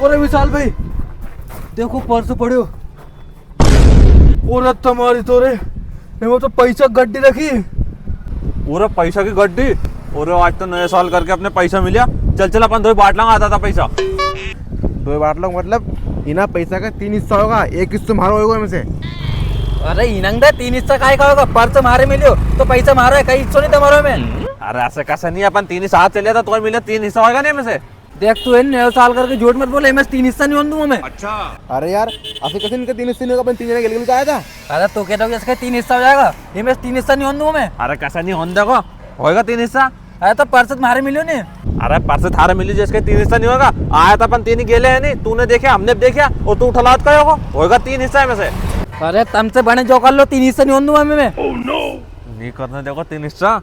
और विशाल भाई देखो पर्स पड़ो और तुम्हारी तो रे वो तो पैसा गड्डी रखी पूरा पैसा की गड्डी। और आज तो नया साल करके अपने पैसा मिला। चल चल अपन 2 बाटला आता था पैसा। 2 बाटला मतलब इना पैसा का 3 हिस्सा होगा, 1 हिस्सा मारो होगा में से। अरे इनंग 3 हिस्सा काय का होगा? पर्स मारे मिलियो तो पैसा मारो है, कहीं हिस्सों नहीं तुम्हारे में। अरे ऐसे कैसे नहीं, अपन 3 हिस्सा चले था तो मिले 3 हिस्सा होगा नहीं में से। देख तू नया साल करके झूठ मत बोले, मैं 3 हिस्सा नहीं दूंगा मैं। अच्छा अरे यार ऐसे कैसे इनका 3 हिस्से नहीं होगा? अपन 3 जने गिल आया था। अरे तो कहता हूँ इसका 3 हिस्सा हो जाएगा, ये मैं 3 हिस्सा नहीं दूंगा मैं। अरे कैसा नहीं होने देखो होगा 3 हिस्सा। अरे तो पर्स मारे मिलियो नहीं। अरे पर्स थारे मिली जिसके 3 हिस्सा नहीं होगा। आया था अपन 3 ही गेले है नहीं, तूने देखा हमने देखा और तू उठलात का होगा 3 हिस्सा है में से। अरे तुमसे बने जो कर लो, 3 हिस्सा नहीं दूंगा मैं। नहीं करने देखो 3 हिस्सा।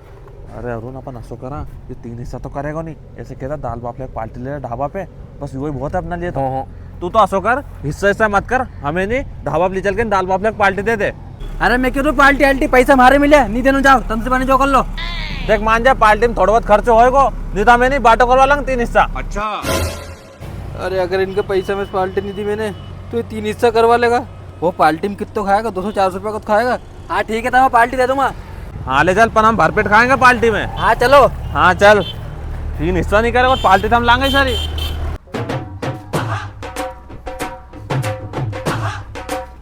अरे अरुण अपन असो करा, ये 3 हिस्सा तो करेगा नहीं। ऐसे कहता दाल बाप पार्टी ले ढाबा पे, बस वही बहुत है अपना लिए। तो तू तो असो कर, हिस्सा मत कर, हमें नहीं ढाबा पे ले चल के दाल बाप पार्टी दे दे। अरे मैं क्यों पार्टी आल्टी, पैसा मारे मिले नहीं देना, जाओ तुमसे बने जो कर लो। देख मान जा पार्टी में थोड़ा बहुत खर्च होएगा, नहीं तो हमें नहीं बाटो करवा लंग 3 हिस्सा। अच्छा अरे अगर इनके पैसा में पार्टी नहीं दी मैंने तो ये 3 हिस्सा करवा लेगा। वो पार्टी में कितना खाएगा? 200-400 रुपये का तो खाएगा। हाँ ठीक है, तो मैं पार्टी दे दूंगा। हाँ ले चल, पर हम भरपेट खाएंगे पार्टी में। हाँ चलो। हाँ चल, 3 हिस्सा नहीं करेगा पार्टी तो हम लाएंगे सारी।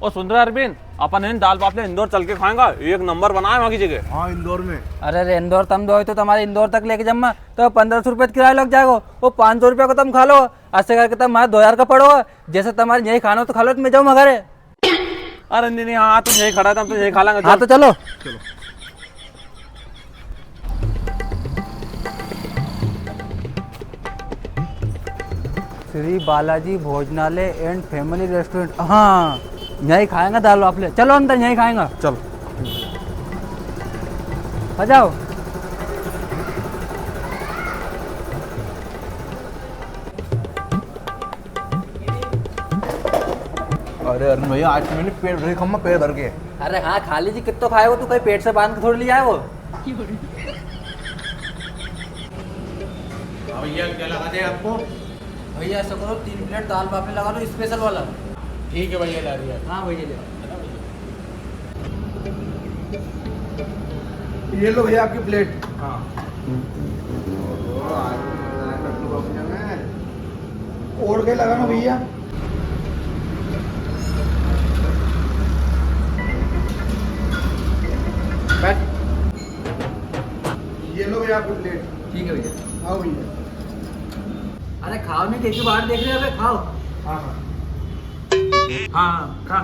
ओ सुन रहा अरविंद, अपन इन दाल बाफले इंदौर चल के खाएंगा, एक नंबर बनाए वहाँ की जगह। हाँ इंदौर में। अरे इंदौर तुम दो तो तुम्हारे इंदौर तक लेके जमा तो 1500 रुपये किराया लग जाएगा। वो 500 रुपये को तुम खा लो, ऐसे करके तुम हमारे 2000 का पड़ोगा। जैसे तुम्हारे यही खाना हो तो खा लो, तो मैं जाऊँ घरे। अरे नहीं हाँ तू यही खड़ा था, हम तो यही खा लेंगे। हाँ तो चलो। श्री बालाजी भोजनालय एंड फैमिली रेस्टोरेंट, हाँ यही खाएंगे दाल बाफले। चलो अंदर यही खाएंगा। चल आ जाओ। अरे अरुण भैया आज तो मैंने पेट भर खम्मा पेट भर के। अरे हाँ खा लीजिए, कितना खाए हो तू? कहीं पेट से बांध के थोड़ी लिया है वो। भैया क्या लगा दे आपको? भैया ऐसा करो 3 प्लेट दाल बाफले लगा लो, स्पेशल वाला। ठीक है भैया ला दिया। हाँ भैया ले। ये लो भैया आपकी प्लेट। हाँ और क्या लगा ना भैया? ये लो भैया आपकी प्लेट। ठीक है भैया। आओ भैया। अरे खाओ नहीं, देखिए बाहर देख रहे हो, खाओ। हाँ हाँ हाँ खा।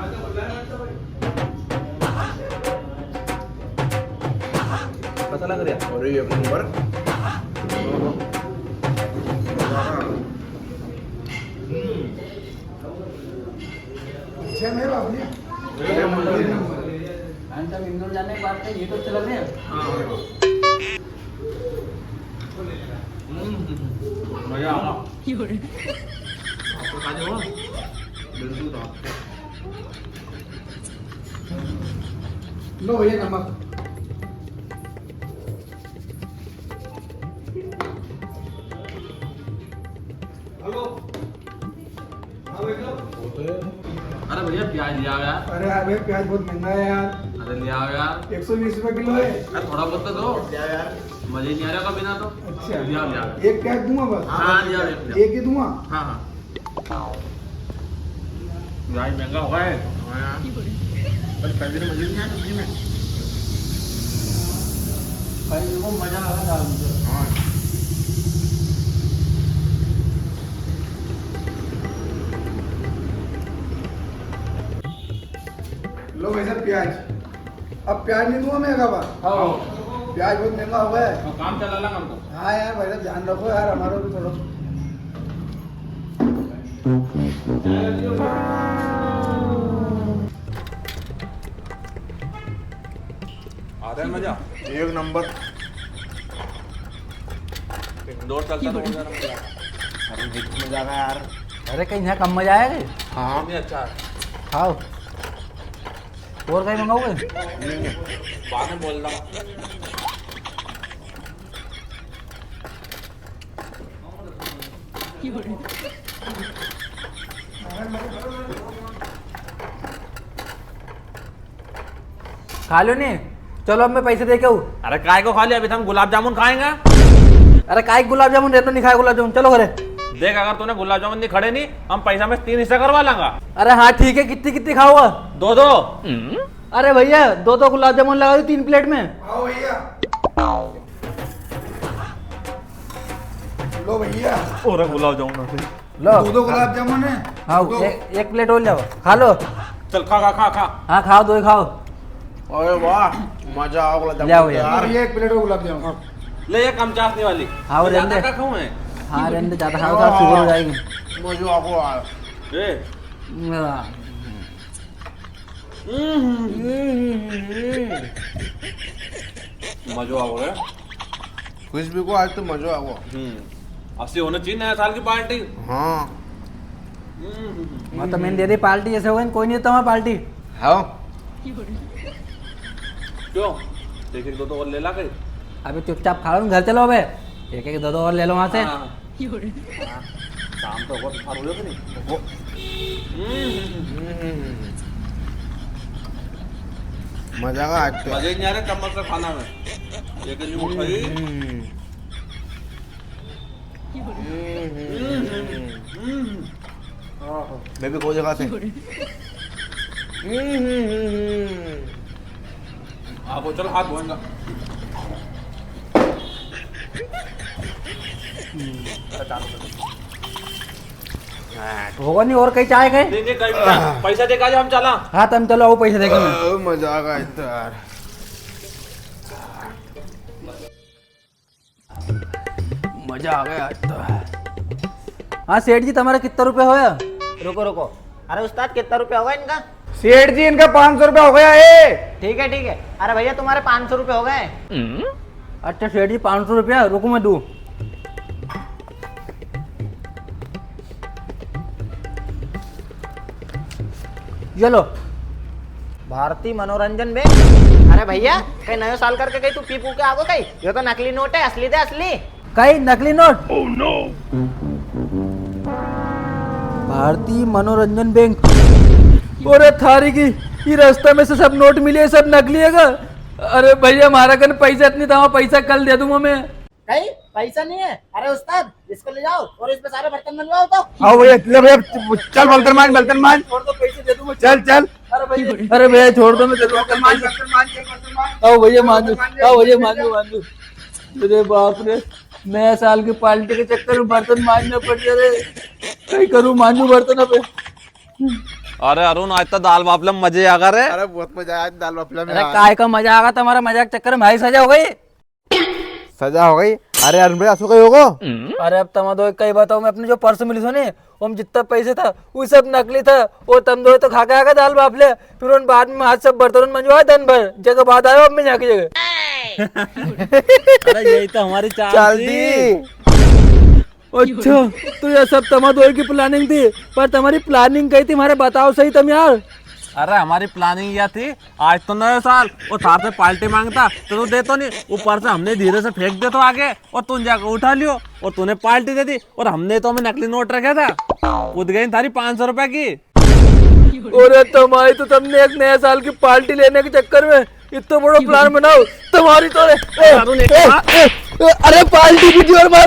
पता लग रहा? अरे ये नंबर अच्छा मेरा अपने जब इंदौर जाने के बाद ये तो चल रहे हैं। मजा आ रहा। लो भैया नमक। अरे भैया प्याज लिया यार। अरे यार भैया प्याज बहुत महंगा है यार। अरे लिया यार, 120 रुपए किलो है। अरे थोड़ा बहुत तो दो यार, मजे नहीं आ रहा कभी ना तो। अच्छा लिया। एक प्याज दूंगा बस। हाँ लिया। एक ही दूंगा। हाँ हाँ प्याज महंगा होगा है। हाँ यार पर पहले तो मजे नहीं आया सब्जी में। भाई वो मजा आ रहा था। हाँ लो भैया प्याज। अब प्याज नहीं दूंगा मैं अगला बार। हाँ प्याज बहुत महंगा हो गया है। काम चला लगा हमको। हाँ यार भाई साहब ध्यान रखो यार हमारा भी थोड़ा। आ रहा है मजा। एक नंबर। इंदौर चलता तो हो जा रहा। अरे जितना मजा आया यार। अरे कहीं यहाँ कम मजा आएगा। हाँ नहीं अच्छा है। खाओ और कहीं मंगाओगे? बाद में बोल रहा। खा लो नहीं, चलो अब मैं पैसे दे के आऊँ। अरे काय को खा लिया, अभी तो हम गुलाब जामुन खाएंगे। अरे काय गुलाब जामुन रहते नहीं खाए गुलाब जामुन, चलो घरे। देख अगर तूने गुलाब जामुन नहीं खड़े नहीं, हम पैसा में 3 हिस्सा करवा लांगा। अरे हाँ ठीक है, कितनी कितनी खाओगा? 2-2। अरे भैया 2 गुलाब जामुन लगा दो 3 प्लेट में। आओ भैया, लो भैया, और गुलाब जामुन लो 2 गुलाब जामुन है। हाँ, एक प्लेट और लाओ, खा लो। चल खा खा खा खा। हाँ खाओ, 2 ही खाओ। अरे वाह, मजा आ गुलाब ले आओ जामुन भैया। यार। ये 1 प्लेट और गुलाब जामुन। ले ये कम चाशनी वाली। हाँ, वो ज्यादा रहने का दे। खाऊं है? हाँ रहने ज्यादा खाओ, साथ शुगर हो जाएगी। मजा आ गया। ए मजा आ गया। खुशबू को आज तो मजा आ गया। ऐसे होना चाहिए नया साल की पार्टी। हाँ मैं तो मैंने दे दी पार्टी, जैसे हो गई कोई नहीं देता हमारा पार्टी। हाँ, क्यों? देख 1-2 और ले ला गई। अबे चुपचाप खा लो, घर चलो। अबे एक 2 और ले लो वहां से। शाम तो बहुत फार हो नहीं। मजा का आज तो। मजे ही नहीं आ रहे चम्मच से खाना में। एक नहीं उठाई। बेबी को जगह से। आप चल हाथ धोएंगा। होगा नहीं और कहीं चाय गए? नहीं कहीं भी नहीं। पैसा देगा जो हम चला। हाँ तुम चलो, आओ पैसे देंगे मैं। मजा आ गया आज तो यार। मजा आ गया आज तो। हाँ सेठ जी, तुम्हारा कितना रुपया होया? रुको रुको, अरे उस्ताद कितना रुपया होगा इनका? सेठ जी इनका 500 रुपया हो गया है। ठीक है ठीक है। अरे भैया तुम्हारे 500 रुपये हो गए। अच्छा सेठ जी 500 रुपया, रुको मैं दूँ। चलो। भारतीय मनोरंजन बैंक। अरे भैया कहीं नया साल करके कहीं तू पी पू के आगो कहीं? ये तो नकली नोट है, असली दे असली। कहीं नकली नोट? भारतीय मनोरंजन बैंक। अरे थारी की ये रास्ते में से सब नोट मिले, सब नकली है का? अरे भैया हमारा कन पैसा इतनी था, पैसा कल दे दूंगा मैं। कहीं पैसा नहीं है? अरे उस्ताद इसको ले जाओ और इस पे सारे बर्तन बनवाओ तो। आओ भैया, ले भैया, चल बर्तन मान। छोड़ दो, पैसे दे दूंगा। चल। अरे भैया छोड़ दो, मैं दे दूंगा। आओ भैया मान दो, आओ भैया मान दो। अरे बाप रे, नया साल की पार्टी के चक्कर में बर्तन मांजने पड़ रहे। कहीं करूँ, मांजू बर्तन पे। अरे अरुण आज तो दाल बाफले में मजे आ गए। अरे बहुत मजा आया दाल बाफला में। अरे काय का मजा आगा तुम्हारा, मजाक चक्कर में भाई सजा हो गई। सजा हो गई। अरे अरुण भाई असो कहीं होगा। अरे अब तुम दो कई बताओ, मैं अपने जो पर्स मिली सोने उम जितना पैसे था वो सब नकली था। वो तुम दो तो खा के आगा दाल बाफले, फिर उन बाद में हाथ सब बर्तन मंजवाए दिन भर जगह बाद आयो अब मैं जाके जगह। अरे यही तो हमारी चल दी। अच्छा तो ये सब तुम दो की प्लानिंग थी, पर तुम्हारी प्लानिंग कही थी हमारे बताओ सही तुम यार। अरे हमारी प्लानिंग यह थी, आज तो नया साल और थार से पार्टी मांगता तो तू देतो नहीं, ऊपर से हमने धीरे से फेंक दे तो आगे और तुम जाकर उठा लियो और तूने पार्टी दे दी और हमने तो हमें नकली नोट रखा था, कूद गई थारी 500 रुपए की। अरे तुम्हारी तो तुमने एक नया साल की पार्टी लेने के चक्कर में इतना बड़ा प्लान बनाओ तुम्हारी तो। अरे पार्टी की जोर मार